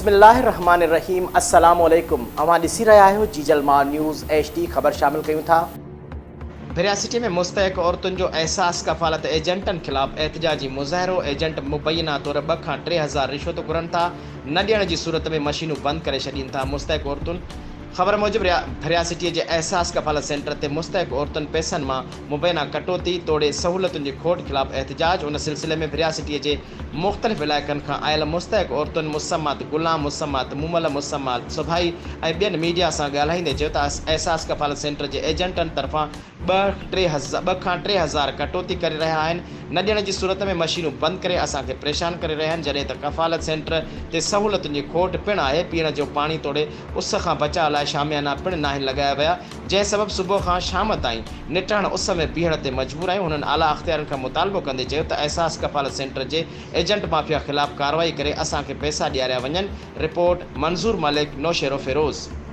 बिस्मिल्लाहिर्रहमानिर्रहीम अस्सलाम वालेकुम। अवां ॾिसी रहिया आहियो जीजलमार न्यूज़ HD। ख़बर शामिल कयूं था। भरिया सिटी में मुस्तहक औरतुनि जो एहसास कफ़ालत एजेंटनि ख़िलाफ़ एहतजाजी मुज़ाहिरो। एजेंट मुबैना तौर 2 खां 3 हज़ार रिश्वत घुरनि था। न ॾियण जी सूरत में मशीनूं बंदि करे छॾीनि था मुस्तहक औरतुनि। ख़बर मूजिब भरिया सिटीअ जे एहसास कफ़ालत सेंटर ते मुस्तहक औरतुनि पैसनि मां मुबैना कटौती तोड़े सहूलियतुनि जी खोट ख़िलाफ़ एहतजाज। उन सिलसिले में भरिया सिटीअ जे मुख़्तलिफ़ इलाइक़नि खां आयल मुस्तहक औरतुनि मुसम्मत गुलाम मुसम्मत मुमल मुसम्मत सुभाई ऐं ॿियनि मीडिया सां ॻाल्हाईंदे चयो त एहसास कफ़ालत सेंटर जे एजेंटनि तरफ़ां 2 खां 3 हज़ार कटौती करे रहिया आहिनि। न ॾियण जी सूरत में मशीनूं बंदि करे असांखे परेशान करे रहिया आहिनि, जॾहिं त कफ़ालत सेंटर ते सहूलियतुनि जी खोट पिणु आहे। पीअण जो पाणी तोड़े उस खां बचाव लाइ शामियाना पिणु नाहिनि लॻाया विया, जंहिं सबबु सुबुह खां शाम ताईं निटण उस में बीहण ते मजबूर आहियूं। हुननि आला अख़्तियारनि खां मुतालबो कंदे चयो त एहसास कफ़ालत सेंटर जे एजेंट माफ़िया ख़िलाफ़ कार्रवाई करे असांखे पैसा ॾियारिया वञनि। रिपोर्ट मंज़ूर मलिक, नौशेरो फ़िरोज़।